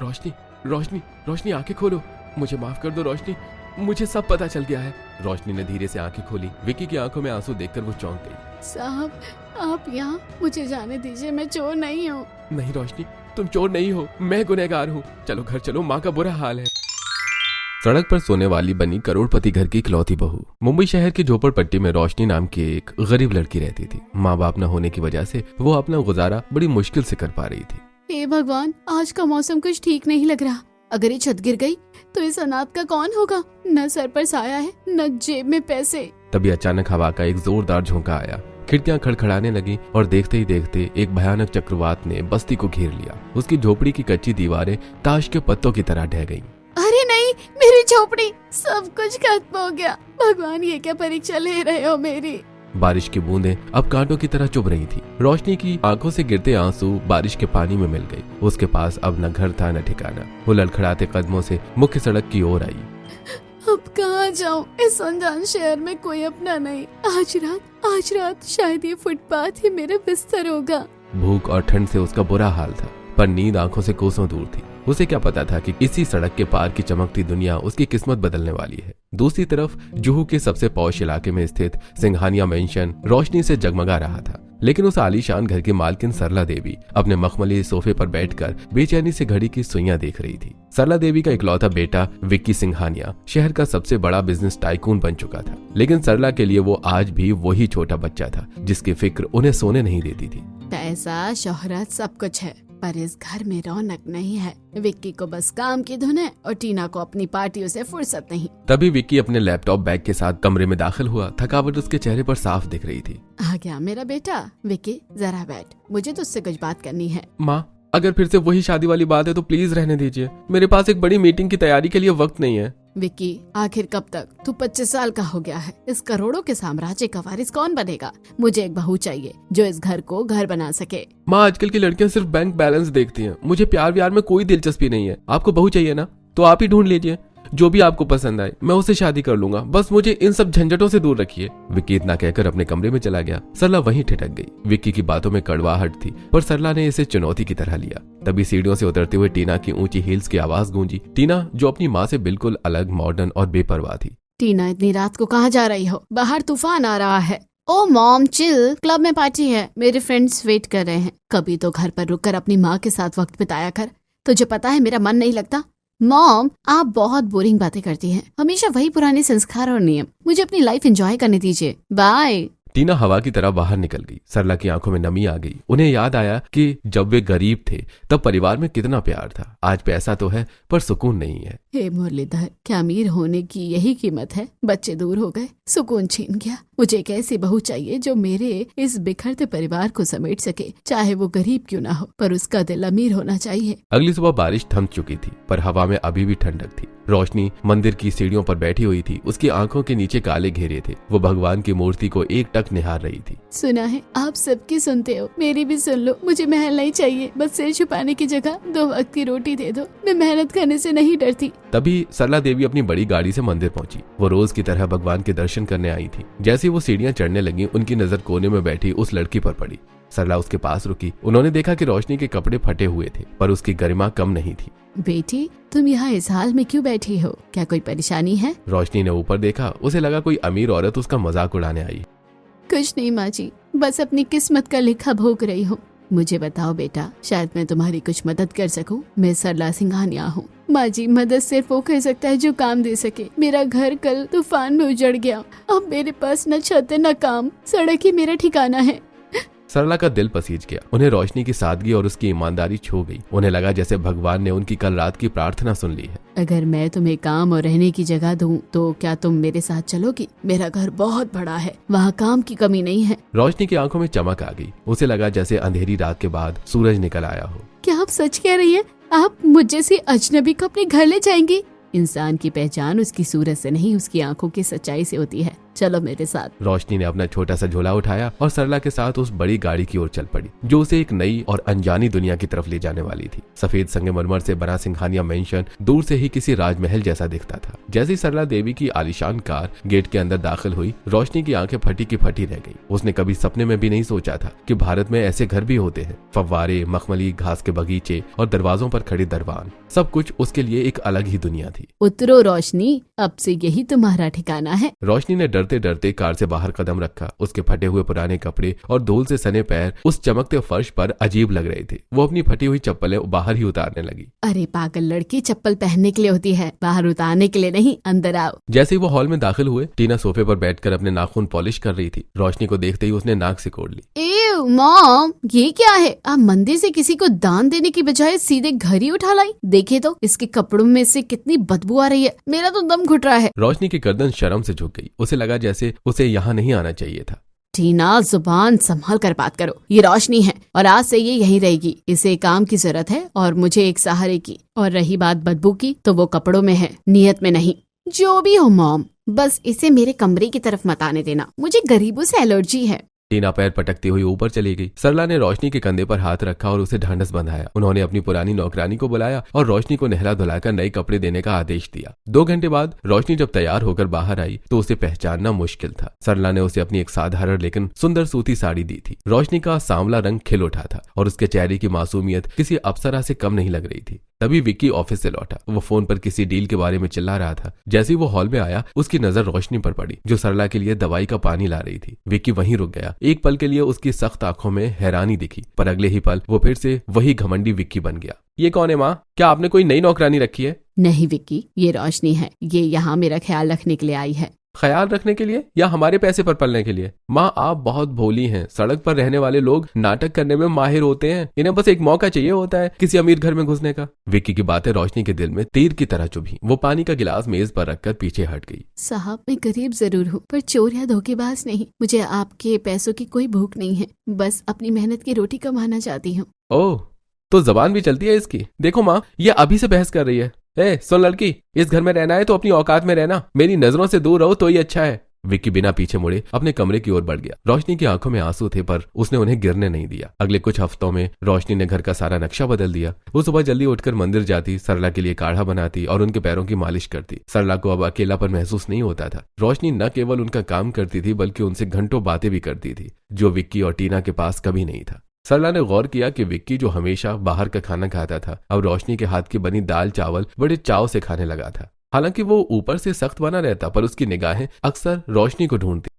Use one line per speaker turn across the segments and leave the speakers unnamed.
रोशनी रोशनी रोशनी आंखें खोलो, मुझे माफ कर दो रोशनी, मुझे सब पता चल गया है। रोशनी ने धीरे से आंखें खोली। विक्की की आंखों में आंसू देखकर वो चौंक गई।
साहब आप यहाँ, मुझे जाने दीजिए, मैं चोर नहीं हूँ।
नहीं रोशनी, तुम चोर नहीं हो, मैं गुनहगार हूँ। चलो घर चलो, माँ का बुरा हाल है। सड़क पर सोने वाली बनी करोड़पति घर की इकलौती बहू। मुंबई शहर की झोपड़पट्टी में रोशनी नाम की एक गरीब लड़की रहती थी। माँ बाप न होने की वजह से वो अपना गुजारा बड़ी मुश्किल से कर पा रही थी।
हे भगवान, आज का मौसम कुछ ठीक नहीं लग रहा। अगर ये छत गिर गई तो इस अनाथ का कौन होगा? न सर पर साया है, न जेब में पैसे।
तभी अचानक हवा का एक जोरदार झोंका आया। खिड़कियां खड़खड़ाने लगी और देखते ही देखते एक भयानक चक्रवात ने बस्ती को घेर लिया। उसकी झोपड़ी की कच्ची दीवारें ताश के पत्तों की तरह ढह गईं।
अरे नहीं, मेरी झोपड़ी, सब कुछ खत्म हो गया। भगवान, ये क्या परीक्षा ले रहे हो मेरी?
बारिश की बूंदें अब कांटों की तरह चुभ रही थी। रोशनी की आंखों से गिरते आंसू बारिश के पानी में मिल गए। उसके पास अब न घर था न ठिकाना। वो लड़खड़ाते कदमों से मुख्य सड़क की ओर आई।
अब कहाँ जाऊँ? इस अनजान शहर में कोई अपना नहीं। आज रात शायद ये फुटपाथ ही मेरा बिस्तर होगा।
भूख और ठंड से उसका बुरा हाल था, पर नींद आंखों से कोसों दूर थी। उसे क्या पता था कि इसी सड़क के पार की चमकती दुनिया उसकी किस्मत बदलने वाली है। दूसरी तरफ जुहू के सबसे पौश इलाके में स्थित सिंघानिया मेंशन रोशनी से जगमगा रहा था। लेकिन उस आलीशान घर की मालकिन सरला देवी अपने मखमली सोफे पर बैठकर बेचैनी से घड़ी की सुइयां देख रही थी। सरला देवी का इकलौता बेटा विक्की सिंघानिया शहर का सबसे बड़ा बिजनेस टाइकून बन चुका था। लेकिन सरला के लिए वो आज भी वही छोटा बच्चा था जिसकी फिक्र उन्हें सोने नहीं देती थी।
पैसा, शोहरत सब कुछ है, पर इस घर में रौनक नहीं है। विक्की को बस काम की धुन है और टीना को अपनी पार्टियों से फुर्सत नहीं।
तभी विक्की अपने लैपटॉप बैग के साथ कमरे में दाखिल हुआ। थकावट उसके चेहरे पर साफ दिख रही थी।
आ गया मेरा बेटा। विक्की जरा बैठ, मुझे तुझसे कुछ बात करनी है।
माँ, अगर फिर से वही शादी वाली बात है तो प्लीज रहने दीजिए। मेरे पास एक बड़ी मीटिंग की तैयारी के लिए वक्त नहीं है।
विक्की, आखिर कब तक? तू 25 साल का हो गया है। इस करोड़ों के साम्राज्य का वारिस कौन बनेगा? मुझे एक बहू चाहिए जो इस घर को घर बना सके।
माँ, आजकल की लड़कियां सिर्फ बैंक बैलेंस देखती हैं। मुझे प्यार व्यार में कोई दिलचस्पी नहीं है। आपको बहू चाहिए ना, तो आप ही ढूंढ लीजिए। जो भी आपको पसंद आए मैं उससे शादी कर लूंगा। बस मुझे इन सब झंझटों से दूर रखिए। विक्की इतना कहकर अपने कमरे में चला गया। सरला वहीं ठिठक गई। विक्की की बातों में कड़वाहट थी, पर सरला ने इसे चुनौती की तरह लिया। तभी सीढ़ियों से उतरते हुए टीना की ऊंची हील्स की आवाज गूंजी। टीना जो अपनी माँ से बिल्कुल अलग, मॉडर्न और बेपरवाह थी।
टीना, इतनी रात को कहाँ जा रही हो? बाहर तूफान आ रहा है। ओ मॉम, चिल, क्लब में पार्टी है, मेरे फ्रेंड्स वेट कर रहे हैं। कभी तो घर पर रुककर अपनी माँ के साथ वक्त बिताया कर। तुझे पता है मेरा मन नहीं लगता। मॉम, आप बहुत बोरिंग बातें करती हैं। हमेशा वही पुराने संस्कार और नियम। मुझे अपनी लाइफ एंजॉय करने दीजिए। बाय।
टीना हवा की तरह बाहर निकल गई। सरला की आंखों में नमी आ गई। उन्हें याद आया कि जब वे गरीब थे तब परिवार में कितना प्यार था। आज पैसा तो है पर सुकून नहीं है।
हे मुरलीधर, क्या अमीर होने की यही कीमत है? बच्चे दूर हो गए, सुकून छीन गया। मुझे एक ऐसी बहू चाहिए जो मेरे इस बिखरते परिवार को समेट सके, चाहे वो गरीब क्यों ना हो, पर उसका दिल अमीर होना चाहिए।
अगली सुबह बारिश थम चुकी थी, पर हवा में अभी भी ठंडक थी। रोशनी मंदिर की सीढ़ियों पर बैठी हुई थी। उसकी आंखों के नीचे काले घेरे थे। वो भगवान की मूर्ति को एकटक निहार रही थी।
सुना है आप सबकी सुनते हो, मेरी भी सुन लो। मुझे महल नहीं चाहिए, बस सिर छुपाने की जगह 2 वक्त की रोटी दे दो। मैं मेहनत करने से नहीं डरती।
तभी सरला देवी अपनी बड़ी गाड़ी से मंदिर पहुंची। वो रोज की तरह भगवान के दर्शन करने आई थी। जैसे वो सीढ़ियां चढ़ने लगी, उनकी नजर कोने में बैठी उस लड़की पर पड़ी। सरला उसके पास रुकी। उन्होंने देखा कि रोशनी के कपड़े फटे हुए थे, पर उसकी गरिमा कम नहीं थी।
बेटी, तुम यहाँ इस हाल में क्यों बैठी हो? क्या कोई परेशानी है?
रोशनी ने ऊपर देखा। उसे लगा कोई अमीर औरत उसका मजाक उड़ाने आई।
कुछ नहीं माँ जी, बस अपनी किस्मत का लेखा भोग रही हूँ। मुझे बताओ बेटा, शायद मैं तुम्हारी कुछ मदद कर सकूं। मैं सरला सिंघानिया हूँ। माँ जी, मदद सिर्फ वो कर सकता है जो काम दे सके। मेरा घर कल तूफान में उजड़ गया। अब मेरे पास न छत है न काम, सड़क ही मेरा ठिकाना है।
सरला का दिल पसीज गया। उन्हें रोशनी की सादगी और उसकी ईमानदारी छू गई। उन्हें लगा जैसे भगवान ने उनकी कल रात की प्रार्थना सुन ली है।
अगर मैं तुम्हें काम और रहने की जगह दूं तो क्या तुम मेरे साथ चलोगी? मेरा घर बहुत बड़ा है, वहाँ काम की कमी नहीं है।
रोशनी की आंखों में चमक आ गई। उसे लगा जैसे अंधेरी रात के बाद सूरज निकल आया हो।
क्या आप सच कह रही हैं? आप मुझ जैसी अजनबी को अपने घर ले जाएंगी? इंसान की पहचान उसकी सूरत से नहीं, उसकी आंखों की सच्चाई से होती है। चलो मेरे साथ।
रोशनी ने अपना छोटा सा झोला उठाया और सरला के साथ उस बड़ी गाड़ी की ओर चल पड़ी जो उसे एक नई और अनजानी दुनिया की तरफ ले जाने वाली थी। सफेद संगमरमर से बना सिंघानिया मेंशन दूर से ही किसी राजमहल जैसा दिखता था। जैसे ही सरला देवी की आलीशान कार गेट के अंदर दाखिल हुई, रोशनी की आंखें फटी की फटी रह गई। उसने कभी सपने में भी नहीं सोचा था कि भारत में ऐसे घर भी होते हैं। फव्वारे, मखमली घास के बगीचे और दरवाजों पर खड़ी दरवान, सब कुछ उसके लिए एक अलग ही दुनिया थी।
उतरो रोशनी, अब से यही तुम्हारा ठिकाना है।
रोशनी ने डरते डरते कार से बाहर कदम रखा। उसके फटे हुए पुराने कपड़े और धूल से सने पैर उस चमकते फर्श पर अजीब लग रहे थे। वो अपनी फटी हुई चप्पलें बाहर ही उतारने लगी।
अरे पागल लड़की, चप्पल पहनने के लिए होती है, बाहर उतारने के लिए नहीं। अंदर आओ।
जैसे ही वो हॉल में दाखिल हुए, टीना सोफे पर बैठकर अपने नाखून पॉलिश कर रही थी। रोशनी को देखते ही उसने नाक सिकोड़ ली।
एव मॉम, ये क्या है? आप मंदिर से किसी को दान देने की बजाय सीधे घर ही उठा लाई। देखे तो इसके कपड़ों में से कितनी बदबू आ रही है। मेरा तो दम घुट रहा है।
रोशनी की गर्दन शर्म से झुक गई। उसे लगा जैसे उसे यहाँ नहीं आना चाहिए था।
टीना, जुबान संभाल कर बात करो। ये रोशनी है और आज से ये यहीं रहेगी। इसे काम की जरूरत है और मुझे एक सहारे की। और रही बात बदबू की, तो वो कपड़ों में है, नियत में नहीं। जो भी हो मॉम, बस इसे मेरे कमरे की तरफ मत आने देना। मुझे गरीबों से एलर्जी है।
टीना पैर पटकती हुई ऊपर चली गई। सरला ने रोशनी के कंधे पर हाथ रखा और उसे ढांढस बंधाया। उन्होंने अपनी पुरानी नौकरानी को बुलाया और रोशनी को नहला धुलाकर नए कपड़े देने का आदेश दिया। 2 घंटे बाद रोशनी जब तैयार होकर बाहर आई तो उसे पहचानना मुश्किल था। सरला ने उसे अपनी एक साधारण लेकिन सुंदर सूती साड़ी दी थी। रोशनी का सांवला रंग खिल उठा था और उसके चेहरे की मासूमियत किसी अप्सरा से कम नहीं लग रही थी। तभी विक्की ऑफिस से लौटा। वो फोन पर किसी डील के बारे में चिल्ला रहा था। जैसे ही वो हॉल में आया, उसकी नजर रोशनी पर पड़ी जो सरला के लिए दवाई का पानी ला रही थी। विक्की वहीं रुक गया। एक पल के लिए उसकी सख्त आंखों में हैरानी दिखी, पर अगले ही पल वो फिर से वही घमंडी विक्की बन गया। ये कौन है माँ? क्या आपने कोई नई नौकरानी रखी है?
नहीं विक्की, ये रोशनी है। ये यहाँ मेरा ख्याल रखने के लिए आई है।
ख्याल रखने के लिए या हमारे पैसे पर पलने के लिए? माँ, आप बहुत भोली हैं। सड़क पर रहने वाले लोग नाटक करने में माहिर होते हैं। इन्हें बस एक मौका चाहिए होता है किसी अमीर घर में घुसने का। विक्की की बातें रोशनी के दिल में तीर की तरह चुभी। वो पानी का गिलास मेज पर रखकर पीछे हट गई।
साहब, मैं गरीब जरूर हूँ, पर चोर या धोखेबाज नहीं। मुझे आपके पैसों की कोई भूख नहीं है। बस अपनी मेहनत की रोटी कमाना चाहती हूँ।
ओह, तो जबान भी चलती है इसकी। देखो माँ, ये अभी से बहस कर रही है। सुन लड़की, इस घर में रहना है तो अपनी औकात में रहना। मेरी नजरों से दूर रहो तो ही अच्छा है। विक्की बिना पीछे मुड़े अपने कमरे की ओर बढ़ गया। रोशनी की आंखों में आंसू थे, पर उसने उन्हें गिरने नहीं दिया। अगले कुछ हफ्तों में रोशनी ने घर का सारा नक्शा बदल दिया। वो सुबह जल्दी उठकर मंदिर जाती, सरला के लिए काढ़ा बनाती और उनके पैरों की मालिश करती। सरला को अब अकेलापन महसूस नहीं होता था। रोशनी न केवल उनका काम करती थी, बल्कि उनसे घंटों बातें भी करती थी, जो विक्की और टीना के पास कभी नहीं था। सरला ने गौर किया कि विक्की, जो हमेशा बाहर का खाना खाता था, अब रोशनी के हाथ की बनी दाल चावल बड़े चाव से खाने लगा था। हालांकि वो ऊपर से सख्त बना रहता, पर उसकी निगाहें अक्सर रोशनी को ढूंढती।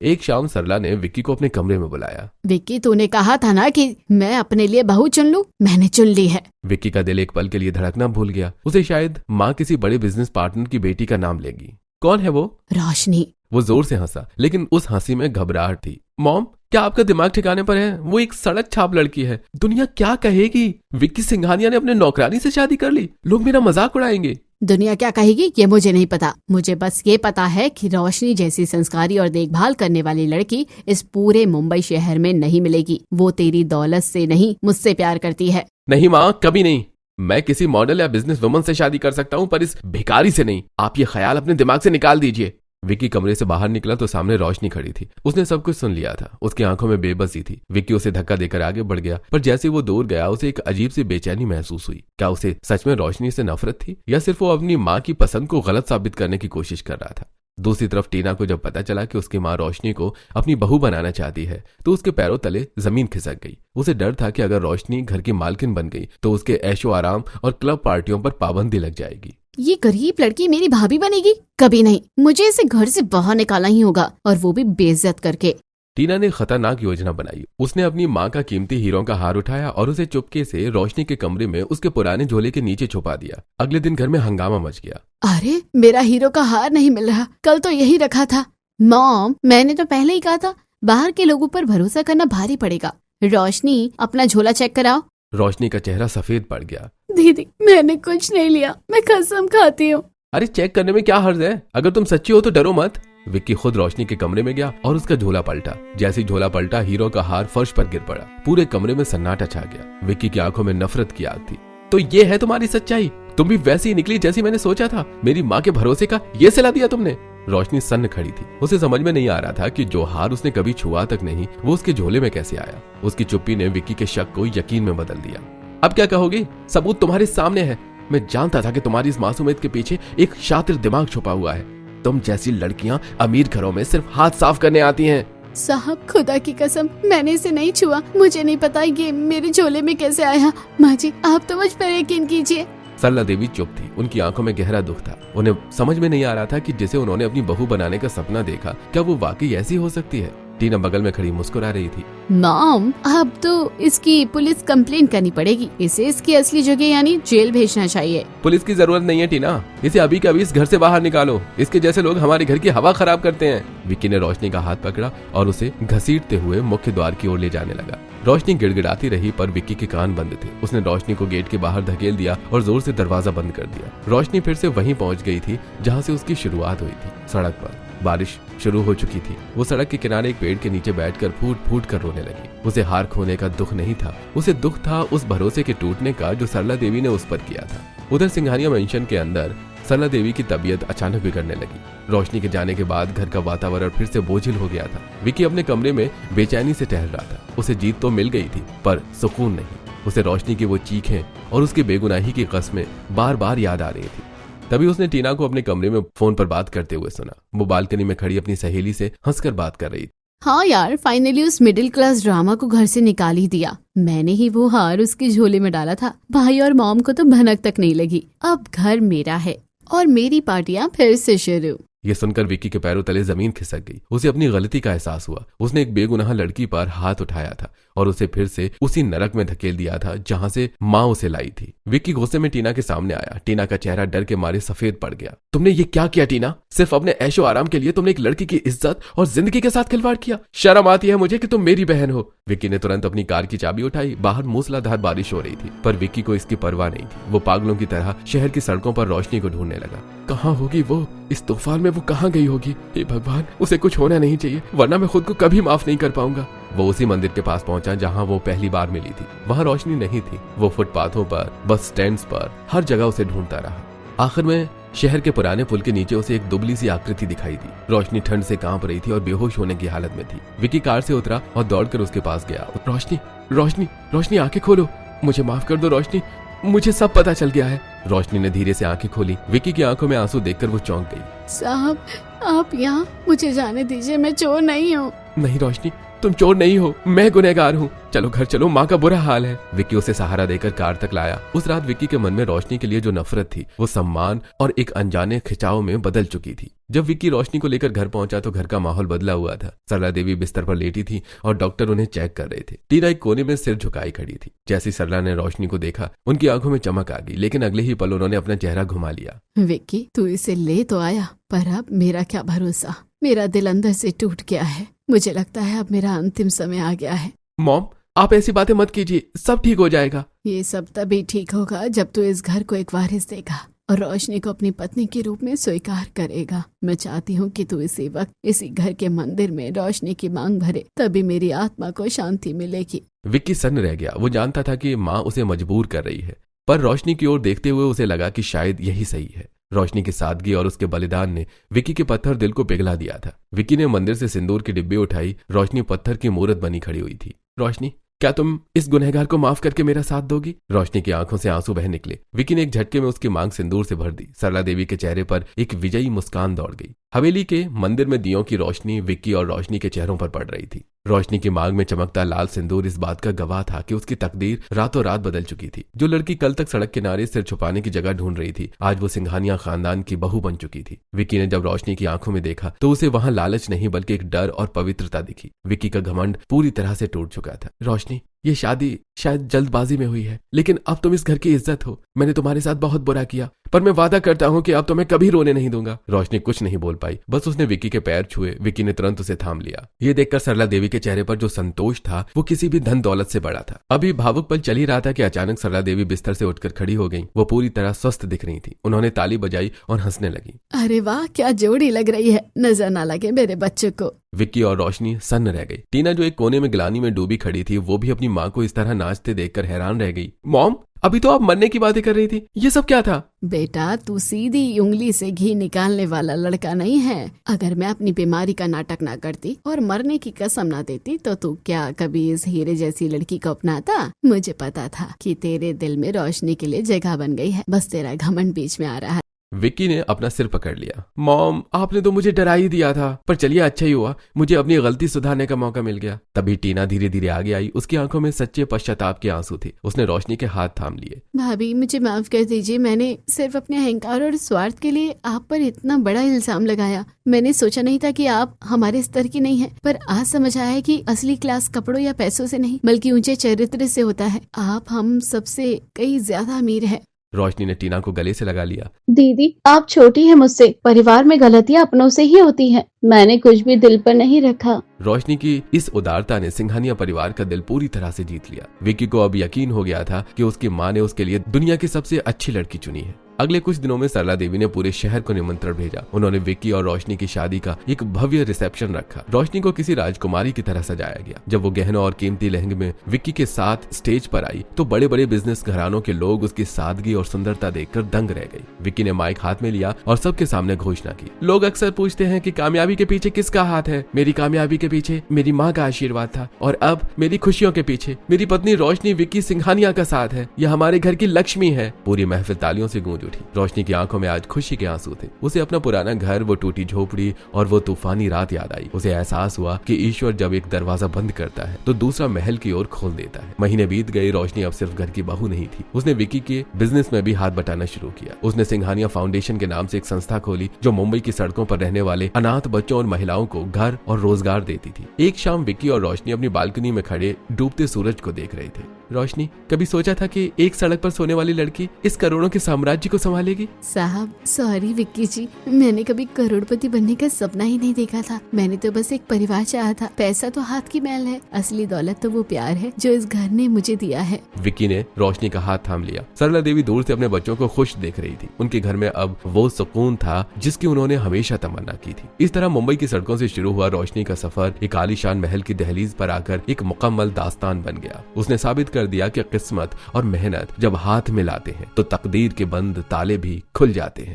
एक शाम सरला ने विक्की को अपने कमरे में बुलाया।
विक्की, तूने कहा था ना कि मैं अपने लिए बहू चुन लूं। मैंने चुन ली है।
विक्की का दिल एक पल के लिए धड़कना भूल गया। उसे शायद माँ किसी बड़े बिजनेस पार्टनर की बेटी का नाम लेगी। कौन है वो?
रोशनी।
वो जोर से हंसा, लेकिन उस हंसी में घबराहट थी। मॉम, क्या आपका दिमाग ठिकाने पर है? वो एक सड़क छाप लड़की है। दुनिया क्या कहेगी? विक्की सिंघानिया ने अपने नौकरानी से शादी कर ली। लोग मेरा मजाक उड़ाएंगे।
दुनिया क्या कहेगी ये मुझे नहीं पता। मुझे बस ये पता है कि रोशनी जैसी संस्कारी और देखभाल करने वाली लड़की इस पूरे मुंबई शहर में नहीं मिलेगी। वो तेरी दौलत से नहीं, मुझसे प्यार करती है।
नहीं माँ, कभी नहीं। मैं किसी मॉडल या बिजनेस वुमन से शादी कर सकता हूँ, पर इस भिखारी से नहीं। आप ये ख्याल अपने दिमाग से निकाल दीजिए। विक्की कमरे से बाहर निकला तो सामने रोशनी खड़ी थी। उसने सब कुछ सुन लिया था। उसकी आंखों में बेबसी थी। विक्की उसे धक्का देकर आगे बढ़ गया, पर जैसे वो दूर गया, उसे एक अजीब सी बेचैनी महसूस हुई। क्या उसे सच में रोशनी से नफरत थी, या सिर्फ वो अपनी माँ की पसंद को गलत साबित करने की कोशिश कर रहा था? दूसरी तरफ टीना को जब पता चला कि उसकी माँ रोशनी को अपनी बहू बनाना चाहती है, तो उसके पैरों तले जमीन खिसक गई। उसे डर था कि अगर रोशनी घर की मालकिन बन गई तो उसके ऐशो आराम और क्लब पार्टियों पर पाबंदी लग जाएगी।
ये गरीब लड़की मेरी भाभी बनेगी? कभी नहीं। मुझे इसे घर से बाहर निकालना ही होगा, और वो भी बेइज्जत करके।
टीना ने खतरनाक योजना बनाई। उसने अपनी माँ का कीमती हीरों का हार उठाया और उसे चुपके से रोशनी के कमरे में उसके पुराने झोले के नीचे छुपा दिया। अगले दिन घर में हंगामा मच गया।
अरे, मेरा हीरो का हार नहीं मिल रहा। कल तो यही रखा था। मॉम, मैंने तो पहले ही कहा था, बाहर के लोगों पर भरोसा करना भारी पड़ेगा। रोशनी, अपना झोला चेक कराओ।
रोशनी का चेहरा सफेद पड़ गया।
दीदी, मैंने कुछ नहीं लिया। मैं कसम खाती हूँ।
अरे, चेक करने में क्या हर्ज है? अगर तुम सच्ची हो तो डरो मत। विक्की खुद रोशनी के कमरे में गया और उसका झोला पलटा। जैसे ही झोला पलटा, हीरो का हार फर्श पर गिर पड़ा। पूरे कमरे में सन्नाटा छा गया। विक्की की आंखों में नफरत की आग थी। तो ये है तुम्हारी सच्चाई? तुम भी वैसी ही निकली जैसी मैंने सोचा था। मेरी माँ के भरोसे का ये सिला दिया तुमने। रोशनी सन्न खड़ी थी। उसे समझ में नहीं आ रहा था कि जो हार उसने कभी छुआ तक नहीं वो उसके झोले में कैसे आया। उसकी चुप्पी ने विक्की के शक को यकीन में बदल दिया। अब क्या कहोगी? सबूत तुम्हारे सामने है। मैं जानता था कि तुम्हारी इस मासूमियत के पीछे एक शातिर दिमाग छुपा हुआ है। तुम जैसी लड़कियां अमीर घरों में सिर्फ हाथ साफ करने आती हैं।
साहब खुदा की कसम मैंने इसे नहीं छुआ। मुझे नहीं पता ये मेरे झोले में कैसे आया। माँ जी आप तो मुझ पर यकीन कीजिए।
सरला देवी चुप थी। उनकी आंखों में गहरा दुख था। उन्हें समझ में नहीं आ रहा था कि जिसे उन्होंने अपनी बहू बनाने का सपना देखा क्या वो वाकई ऐसी हो सकती है। टीना बगल में खड़ी मुस्कुरा रही थी।
मॉम अब तो इसकी पुलिस कंप्लेंट करनी पड़ेगी। इसे इसकी असली जगह यानी जेल भेजना चाहिए।
पुलिस की जरूरत नहीं है टीना, इसे अभी के अभी इस घर से बाहर निकालो। इसके जैसे लोग हमारे घर की हवा खराब करते हैं। विक्की ने रोशनी का हाथ पकड़ा और उसे घसीटते हुए मुख्य द्वार की ओर ले जाने लगा। रोशनी गिड़गिड़ाती रही पर विक्की के कान बंद थे। उसने रोशनी को गेट के बाहर धकेल दिया और जोर से दरवाजा बंद कर दिया। रोशनी फिर से वहीं पहुंच गई थी जहां से उसकी शुरुआत हुई थी, सड़क पर। बारिश शुरू हो चुकी थी। वो सड़क के किनारे एक पेड़ के नीचे बैठकर फूट फूट कर रोने लगी। उसे हार खोने का दुख नहीं था, उसे दुख था उस भरोसे के टूटने का जो सरला देवी ने उस पर किया था। उधर सिंघानिया मेंशन के अंदर सरला देवी की तबीयत अचानक बिगड़ने लगी। रोशनी के जाने के बाद घर का वातावरण फिर से बोझिल हो गया था। विक्की अपने कमरे में बेचैनी से टहल रहा था। उसे जीत तो मिल गई थी पर सुकून नहीं। उसे रोशनी की वो चीखें और उसकी बेगुनाही की कस्में बार बार याद आ रही थी। तभी उसने टीना को अपने कमरे में फोन पर बात करते हुए सुना। वो बालकनी में खड़ी अपनी सहेली से हंसकर बात कर रही थी।
हाँ यार फाइनली उस मिडिल क्लास ड्रामा को घर से निकाल ही दिया। मैंने ही वो हार उसके झोले में डाला था। भाई और मॉम को तो भनक तक नहीं लगी। अब घर मेरा है और मेरी पार्टियां फिर से शुरू।
ये सुनकर विक्की के पैरों तले जमीन खिसक गई। उसे अपनी गलती का एहसास हुआ। उसने एक बेगुनाह लड़की पर हाथ उठाया था और उसे फिर से उसी नरक में धकेल दिया था जहां से माँ उसे लाई थी। विक्की गुस्से में टीना के सामने आया। टीना का चेहरा डर के मारे सफेद पड़ गया। तुमने ये क्या किया टीना? सिर्फ अपने ऐशो आराम के लिए तुमने एक लड़की की इज्जत और जिंदगी के साथ खिलवाड़ किया। शर्म आती है मुझे कि तुम मेरी बहन हो। विक्की ने तुरंत अपनी कार की चाबी उठाई। बाहर मूसलाधार बारिश हो रही थी पर विक्की को इसकी परवाह नहीं थी। वो पागलों की तरह शहर की सड़कों पर रोशनी को ढूंढने लगा। कहाँ होगी वो? इस तूफान में वो कहाँ गई होगी? हे भगवान, उसे कुछ होना नहीं चाहिए वरना मैं खुद को कभी माफ नहीं कर पाऊंगा। वो उसी मंदिर के पास पहुंचा जहां वो पहली बार मिली थी। वहां रोशनी नहीं थी। वो फुटपाथों पर, बस स्टैंड्स पर, हर जगह उसे ढूंढता रहा। आखिर में शहर के पुराने पुल के नीचे उसे एक दुबली सी आकृति दिखाई दी। रोशनी ठंड से कांप रही थी और बेहोश होने की हालत में थी। विक्की कार से उतरा और दौड़कर उसके पास गया। रोशनी, रोशनी, रोशनी आंखें खोलो। मुझे माफ कर दो रोशनी, मुझे सब पता चल गया है। रोशनी ने धीरे से आंखें खोली। विक्की की आंखों में आंसू देखकर वो चौंक गई।
साहब आप यहाँ, मुझे जाने दीजिए, मैं चोर नहीं हूँ।
नहीं रोशनी, तुम चोर नहीं हो, मैं गुनहगार हूँ। चलो घर चलो, माँ का बुरा हाल है। विक्की उसे सहारा देकर कार तक लाया। उस रात विक्की के मन में रोशनी के लिए जो नफरत थी वो सम्मान और एक अनजाने खिंचाव में बदल चुकी थी। जब विक्की रोशनी को लेकर घर पहुंचा तो घर का माहौल बदला हुआ था। सरला देवी बिस्तर पर लेटी थी और डॉक्टर उन्हें चेक कर रहे थे। टीना एक कोने में सिर झुकाई खड़ी थी। जैसी सरला ने रोशनी को देखा उनकी आंखों में चमक आ गई, लेकिन अगले ही पल उन्होंने अपना चेहरा घुमा लिया।
विक्की तू इसे ले तो आया पर अब मेरा क्या भरोसा। मेरा दिल अंदर से टूट गया है। मुझे लगता है अब मेरा अंतिम समय आ गया है।
मॉम आप ऐसी बातें मत कीजिए, सब ठीक हो जाएगा।
ये सब तभी ठीक होगा जब तू इस घर को एक वारिस देगा और रोशनी को अपनी पत्नी के रूप में स्वीकार करेगा। मैं चाहती हूँ कि तू इसी वक्त इसी घर के मंदिर में रोशनी की मांग भरे, तभी मेरी आत्मा को शांति मिलेगी।
विक्की सन्न रह गया। वो जानता था कि माँ उसे मजबूर कर रही है पर रोशनी की ओर देखते हुए उसे लगा कि शायद यही सही है। रोशनी की सादगी और उसके बलिदान ने विक्की के पत्थर दिल को पिघला दिया था। विक्की ने मंदिर से सिंदूर की डिब्बी उठाई। रोशनी पत्थर की मूर्त बनी खड़ी हुई थी। रोशनी क्या तुम इस गुनहगार को माफ करके मेरा साथ दोगी? रोशनी की आंखों से आंसू बह निकले। विक्की ने एक झटके में उसकी मांग सिंदूर से भर दी। सरला देवी के चेहरे पर एक विजयी मुस्कान दौड़ गई। हवेली के मंदिर में दियों की रोशनी विक्की और रोशनी के चेहरों पर पड़ रही थी। रोशनी की मांग में चमकता लाल सिंदूर इस बात का गवाह था कि उसकी तकदीर रातों रात बदल चुकी थी। जो लड़की कल तक सड़क किनारे सिर छुपाने की जगह ढूंढ रही थी, आज वो सिंघानिया खानदान की बहू बन चुकी थी। विक्की ने जब रोशनी की आंखों में देखा तो उसे वहां लालच नहीं बल्कि एक डर और पवित्रता दिखी। विक्की का घमंड पूरी तरह से टूट चुका था। रोशनी ये शादी शायद जल्दबाजी में हुई है, लेकिन अब तुम इस घर की इज्जत हो। मैंने तुम्हारे साथ बहुत बुरा किया पर मैं वादा करता हूँ कि अब तुम्हें कभी रोने नहीं दूंगा। रोशनी कुछ नहीं बोल पाई, बस उसने विक्की के पैर छुए। विक्की ने तुरंत उसे थाम लिया। ये देखकर सरला देवी के चेहरे पर जो संतोष था वो किसी भी धन दौलत से बड़ा था। अभी भावुक पल चल ही रहा था कि अचानक सरला देवी बिस्तर से उठकर खड़ी हो गई। वो पूरी तरह स्वस्थ दिख रही थी। उन्होंने ताली बजाई और हंसने लगी।
अरे वाह क्या जोड़ी लग रही है, नजर ना लगे मेरे बच्चों को।
विक्की और रोशनी सन्न रह गई। टीना जो एक कोने में गिलानी में डूबी खड़ी थी, वो भी अपनी माँ को इस तरह नाचते देखकर हैरान रह गई। मॉम, अभी तो आप मरने की बातें कर रही थी, ये सब क्या था?
बेटा, तू सीधी उंगली से घी निकालने वाला लड़का नहीं है। अगर मैं अपनी बीमारी का नाटक ना करती और मरने की कसम ना देती तो तू क्या कभी इस हीरे जैसी लड़की को अपनाता? मुझे पता था कि तेरे दिल में रोशनी के लिए जगह बन गई है, बस तेरा घमंड बीच में आ रहा है।
विक्की ने अपना सिर पकड़ लिया। मॉम, आपने तो मुझे डरा ही दिया था, पर चलिए अच्छा ही हुआ, मुझे अपनी गलती सुधारने का मौका मिल गया। तभी टीना धीरे धीरे आगे आई। उसकी आंखों में सच्चे पश्चाताप के आंसू थे। उसने रोशनी के हाथ थाम लिए।
भाभी, मुझे माफ कर दीजिए, मैंने सिर्फ अपने अहंकार और स्वार्थ के लिए आप पर इतना बड़ा इल्जाम लगाया। मैंने सोचा नहीं था कि आप हमारे स्तर की नहीं है, पर आज समझ आया कि असली क्लास कपड़ों या पैसों से नहीं बल्कि ऊंचे चरित्र से होता है। आप हम सबसे कई ज्यादा अमीर है।
रोशनी ने टीना को गले से लगा लिया।
दीदी, आप छोटी हैं मुझसे, परिवार में गलतियां अपनों से ही होती हैं, मैंने कुछ भी दिल पर नहीं रखा।
रोशनी की इस उदारता ने सिंघानिया परिवार का दिल पूरी तरह से जीत लिया। विक्की को अब यकीन हो गया था कि उसकी माँ ने उसके लिए दुनिया की सबसे अच्छी लड़की चुनी है। अगले कुछ दिनों में सरला देवी ने पूरे शहर को निमंत्रण भेजा। उन्होंने विक्की और रोशनी की शादी का एक भव्य रिसेप्शन रखा। रोशनी को किसी राजकुमारी की तरह सजाया गया। जब वो गहनों और कीमती लहंगे में विक्की के साथ स्टेज पर आई तो बड़े बड़े बिजनेस घरानों के लोग उसकी सादगी और सुंदरता देखकर दंग रह गए। विक्की ने माइक हाथ में लिया और सबके सामने घोषणा की। लोग अक्सर पूछते हैं कि कामयाबी के पीछे किसका हाथ है? मेरी कामयाबी के पीछे मेरी माँ का आशीर्वाद था, और अब मेरी खुशियों के पीछे मेरी पत्नी रोशनी विक्की सिंघानिया का साथ है। यह हमारे घर की लक्ष्मी है। पूरी महफिल तालियों से गूंज उठी। रोशनी की आंखों में आज खुशी के आंसू थे। उसे अपना पुराना घर, वो टूटी झोपड़ी और वो तूफानी रात याद आई। उसे एहसास हुआ कि ईश्वर जब एक दरवाजा बंद करता है तो दूसरा महल की ओर खोल देता है। महीने बीत गए। रोशनी अब सिर्फ घर की बहू नहीं थी। उसने विक्की के बिजनेस में भी हाथ बटाना शुरू किया। उसने सिंघानिया फाउंडेशन के नाम से एक संस्था खोली जो मुंबई की सड़कों पर रहने वाले अनाथ बच्चों और महिलाओं को घर और रोजगार देती थी। एक शाम विक्की और रोशनी अपनी बालकनी में खड़े डूबते सूरज को देख रहे थे। रोशनी, कभी सोचा था कि एक सड़क पर सोने वाली लड़की इस करोड़ों के साम्राज्य को संभालेगी?
साहब, सॉरी विक्की जी, मैंने कभी करोड़पति बनने का सपना ही नहीं देखा था। मैंने तो बस एक परिवार चाहा था। पैसा तो हाथ की मैल है, असली दौलत तो वो प्यार है जो इस घर ने मुझे दिया है।
विक्की ने रोशनी का हाथ थाम लिया। सरला देवी दूर से अपने बच्चों को खुश देख रही थी। उनके घर में अब वो सुकून था जिसकी उन्होंने हमेशा तमन्ना की थी। इस तरह मुंबई की सड़कों से शुरू हुआ रोशनी का सफर एक आलीशान महल की दहलीज पर आकर एक मुकम्मल दास्तान बन गया। उसने साबित कर दिया कि किस्मत और मेहनत जब हाथ मिलाते हैं तो तकदीर के बंद ताले भी खुल जाते हैं।